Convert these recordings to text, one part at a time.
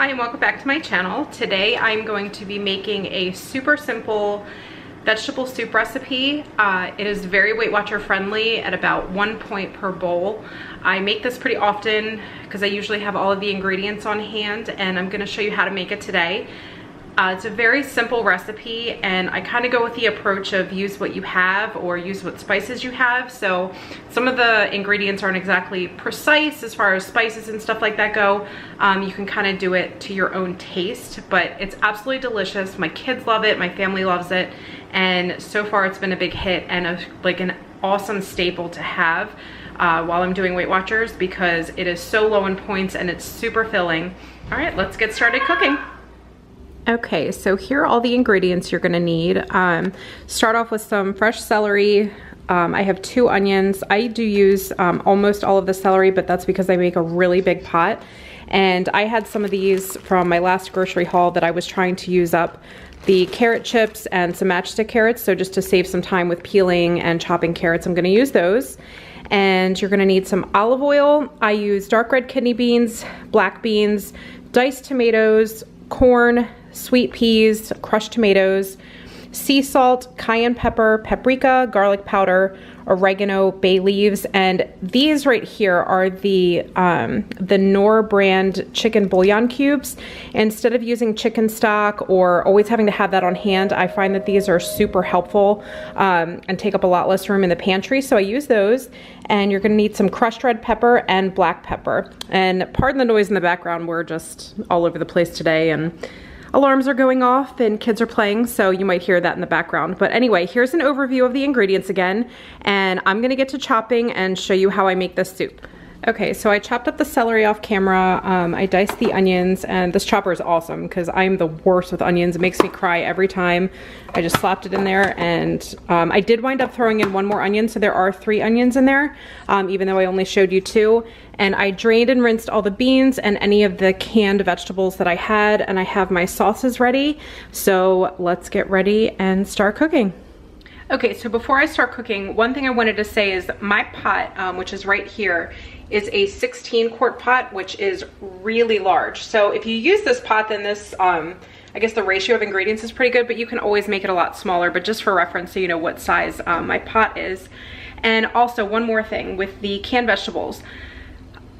Hi and welcome back to my channel. Today I'm going to be making a super simple vegetable soup recipe. It is very Weight Watcher friendly at about 1 point per bowl. I make this pretty often because I usually have all of the ingredients on hand, and I'm going to show you how to make it today. It's a very simple recipe, and I kind of go with the approach of use what you have or use what spices you have. So some of the ingredients aren't exactly precise as far as spices and stuff like that go. You can kind of do it to your own taste, but it's absolutely delicious. My kids love it, my family loves it, and so far it's been a big hit and an awesome staple to have while I'm doing Weight Watchers because it is so low in points and it's super filling. All right, let's get started cooking. Okay, so here are all the ingredients you're gonna need. Start off with some fresh celery. I have 2 onions. I do use almost all of the celery, but that's because I make a really big pot. And I had some of these from my last grocery haul that I was trying to use up the carrot chips and some matchstick carrots. So just to save some time with peeling and chopping carrots, I'm gonna use those. And you're gonna need some olive oil. I use dark red kidney beans, black beans, diced tomatoes, corn, sweet peas, crushed tomatoes, sea salt, cayenne pepper, paprika, garlic powder, oregano, bay leaves, and these right here are the Knorr brand chicken bouillon cubes. Instead of using chicken stock or always having to have that on hand, I find that these are super helpful and take up a lot less room in the pantry, so I use those. And you're gonna need some crushed red pepper and black pepper. And pardon the noise in the background, we're just all over the place today, and alarms are going off and kids are playing, so you might hear that in the background. But anyway, here's an overview of the ingredients again, and I'm gonna get to chopping and show you how I make this soup. Okay, so I chopped up the celery off camera, I diced the onions, and this chopper is awesome because I'm the worst with onions. It makes me cry every time. I just slapped it in there, and I did wind up throwing in 1 more onion, so there are 3 onions in there, even though I only showed you 2. And I drained and rinsed all the beans and any of the canned vegetables that I had, and I have my sauces ready. So let's get ready and start cooking. Okay, so before I start cooking, one thing I wanted to say is my pot, which is right here, is a 16-quart pot, which is really large. So if you use this pot, then this, I guess the ratio of ingredients is pretty good, but you can always make it a lot smaller, but just for reference so you know what size my pot is. And also one more thing with the canned vegetables.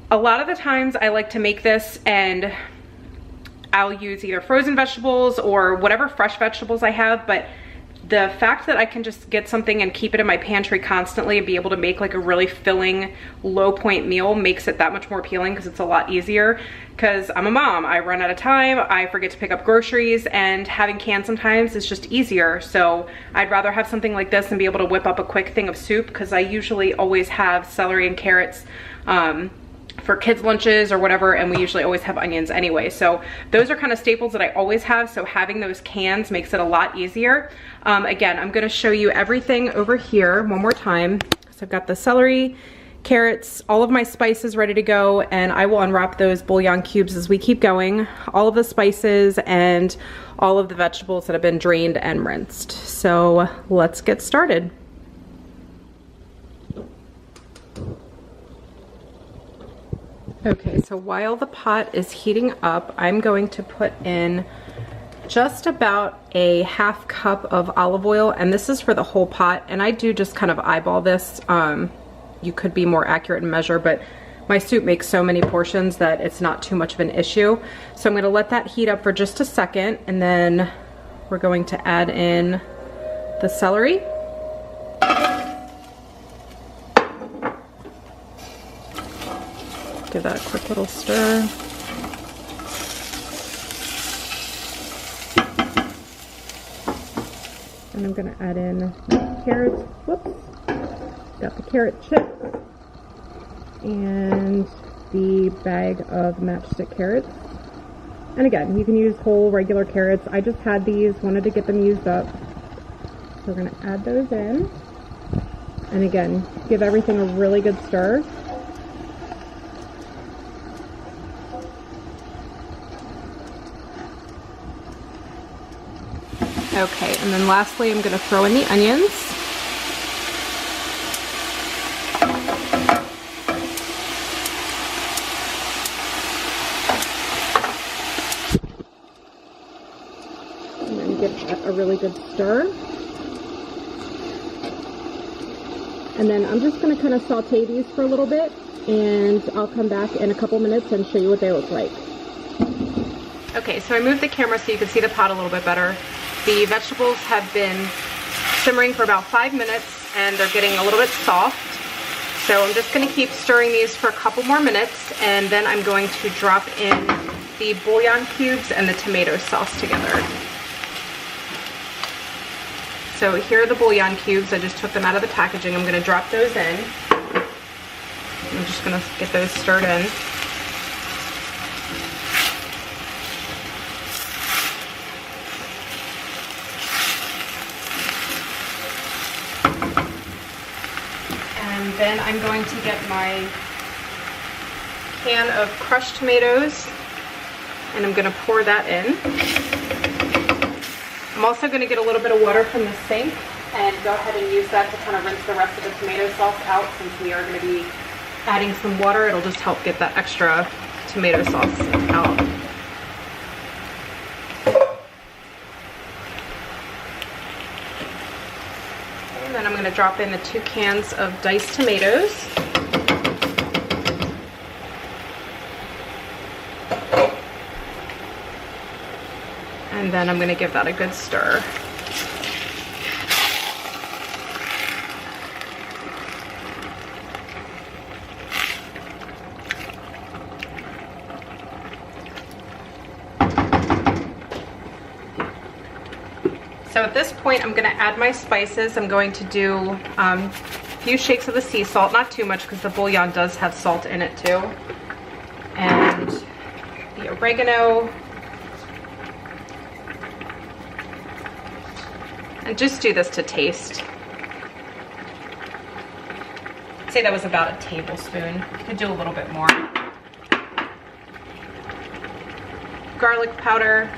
A lot of the times I like to make this and I'll use either frozen vegetables or whatever fresh vegetables I have, but the fact that I can just get something and keep it in my pantry constantly and be able to make like a really filling low point meal makes it that much more appealing because it's a lot easier. Because I'm a mom, I run out of time, I forget to pick up groceries, and having canned sometimes is just easier. So I'd rather have something like this and be able to whip up a quick thing of soup, because I usually always have celery and carrots for kids' lunches or whatever, and we usually always have onions anyway. So those are kind of staples that I always have, so having those cans makes it a lot easier. Again, I'm gonna show you everything over here one more time. So I've got the celery, carrots, all of my spices ready to go, and I will unwrap those bouillon cubes as we keep going. All of the spices and all of the vegetables that have been drained and rinsed. So let's get started. Okay, so while the pot is heating up, I'm going to put in just about a ½ cup of olive oil, and this is for the whole pot, and I do just kind of eyeball this. You could be more accurate in measure, but my soup makes so many portions that it's not too much of an issue. So I'm gonna let that heat up for just a second, and then we're going to add in the celery. Give that a quick little stir. And I'm gonna add in carrots. Whoops. Got the carrot chips and the bag of matchstick carrots. And again, you can use whole regular carrots. I just had these, wanted to get them used up. So we're gonna add those in. And again, give everything a really good stir. Okay, and then lastly, I'm gonna throw in the onions. a really good stir. And then I'm just going to kind of saute these for a little bit, and I'll come back in a couple minutes and show you what they look like. Okay, so I moved the camera so you can see the pot a little bit better. The vegetables have been simmering for about 5 minutes and they're getting a little bit soft. So I'm just going to keep stirring these for a couple more minutes, and then I'm going to drop in the bouillon cubes and the tomato sauce together. So here are the bouillon cubes. I just took them out of the packaging. I'm going to drop those in. I'm just going to get those stirred in. And then I'm going to get my can of crushed tomatoes, and I'm going to pour that in. I'm also going to get a little bit of water from the sink and go ahead and use that to kind of rinse the rest of the tomato sauce out. Since we are going to be adding some water, it'll just help get that extra tomato sauce out. And then I'm going to drop in the 2 cans of diced tomatoes. And then I'm going to give that a good stir. So at this point, I'm going to add my spices. I'm going to do a few shakes of the sea salt, not too much because the bouillon does have salt in it too. And the oregano. And just do this to taste. I'd say that was about a tablespoon. You could do a little bit more. Garlic powder.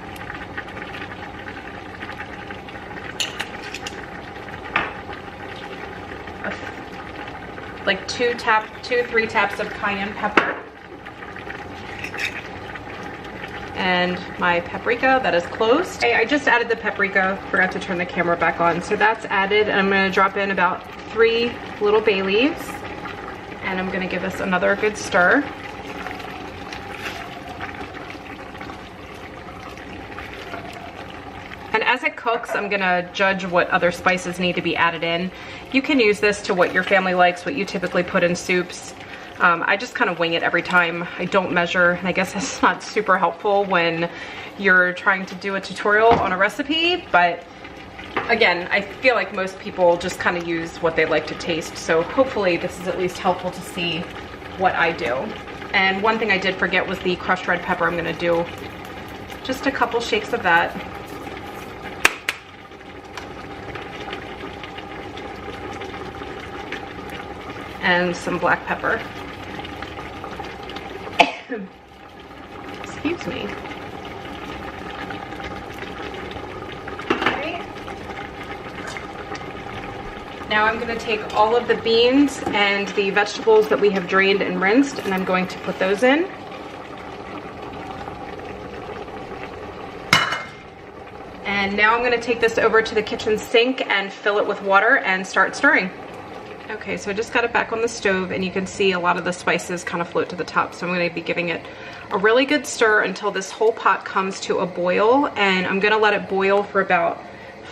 Like 2 to 3 taps of cayenne pepper. And my paprika that is closed. Okay, I just added the paprika, forgot to turn the camera back on. So that's added, and I'm gonna drop in about 3 little bay leaves. And I'm gonna give this another good stir. And as it cooks, I'm gonna judge what other spices need to be added in. You can use this to what your family likes, what you typically put in soups. I just kind of wing it every time. I don't measure, and I guess that's not super helpful when you're trying to do a tutorial on a recipe, but again, I feel like most people just kind of use what they like to taste, so hopefully this is at least helpful to see what I do. And one thing I did forget was the crushed red pepper. I'm gonna do just a couple shakes of that. And some black pepper. Excuse me. Okay. Now I'm going to take all of the beans and the vegetables that we have drained and rinsed, and I'm going to put those in. And now I'm going to take this over to the kitchen sink and fill it with water and start stirring. Okay, so I just got it back on the stove, and you can see a lot of the spices kind of float to the top. So I'm going to be giving it a really good stir until this whole pot comes to a boil, and I'm going to let it boil for about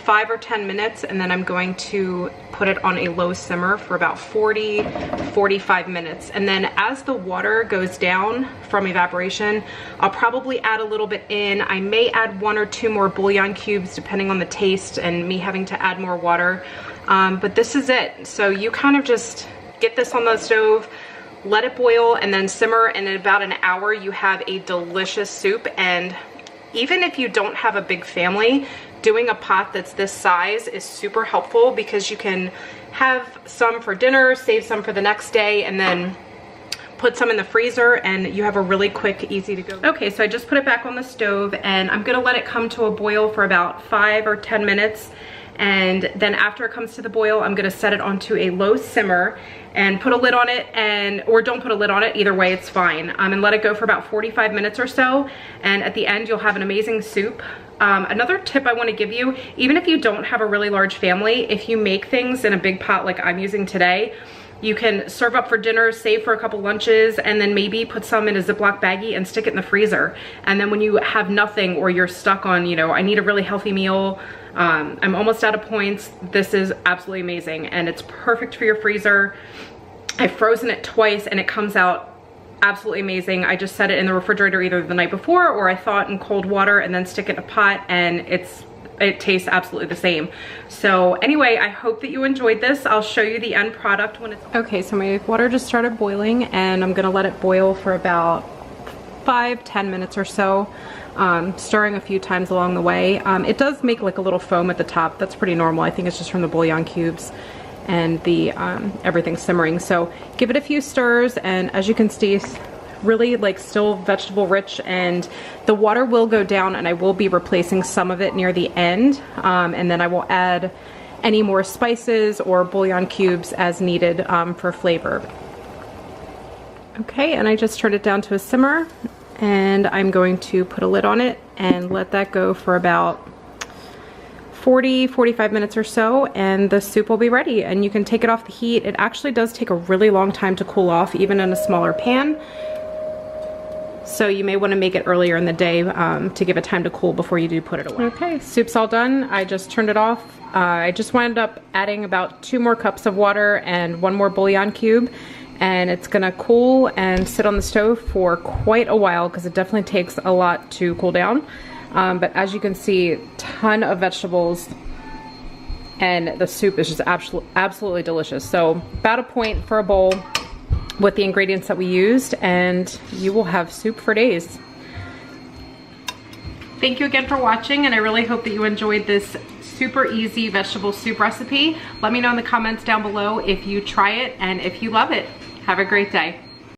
5 or 10 minutes, and then I'm going to put it on a low simmer for about 40-45 minutes. And then as the water goes down from evaporation, I'll probably add a little bit in. I may add 1 or 2 more bouillon cubes depending on the taste and me having to add more water. But this is it. So you kind of just get this on the stove, let it boil, and then simmer, and in about an hour you have a delicious soup. And even if you don't have a big family, doing a pot that's this size is super helpful because you can have some for dinner, save some for the next day, and then put some in the freezer, and you have a really quick, easy to go. Okay, so I just put it back on the stove, and I'm gonna let it come to a boil for about 5 or 10 minutes. And then after it comes to the boil, I'm gonna set it onto a low simmer and put a lid on it, or don't put a lid on it, either way it's fine. And let it go for about 45 minutes or so. And at the end, you'll have an amazing soup. Another tip I wanna give you, even if you don't have a really large family, if you make things in a big pot like I'm using today, you can serve up for dinner, save for a couple lunches, and then maybe put some in a Ziploc baggie and stick it in the freezer. And then when you have nothing, or you're stuck on, you know, I need a really healthy meal, I'm almost out of points, this is absolutely amazing. And it's perfect for your freezer. I've frozen it twice and it comes out absolutely amazing. I just set it in the refrigerator either the night before, or I thaw it in cold water and then stick it in a pot, and it tastes absolutely the same. So anyway, I hope that you enjoyed this. I'll show you the end product when it's okay. So my water just started boiling, and I'm gonna let it boil for about 5-10 minutes or so, stirring a few times along the way. It does make like a little foam at the top. That's pretty normal. I think it's just from the bouillon cubes and the everything simmering. So give it a few stirs, and as you can see, really like still vegetable rich, and the water will go down, and I will be replacing some of it near the end, and then I will add any more spices or bouillon cubes as needed for flavor. Okay, and I just turned it down to a simmer, and I'm going to put a lid on it and let that go for about 40-45 minutes or so, and the soup will be ready. And you can take it off the heat. It actually does take a really long time to cool off, even in a smaller pan. So you may want to make it earlier in the day to give it time to cool before you do put it away. Okay, soup's all done. I just turned it off. I just wound up adding about 2 more cups of water and 1 more bouillon cube, and it's gonna cool and sit on the stove for quite a while, because it definitely takes a lot to cool down. But as you can see, ton of vegetables, and the soup is just absolutely delicious. So about a point for a bowl with the ingredients that we used, and you will have soup for days. Thank you again for watching, and I really hope that you enjoyed this super easy vegetable soup recipe. Let me know in the comments down below if you try it and if you love it. Have a great day.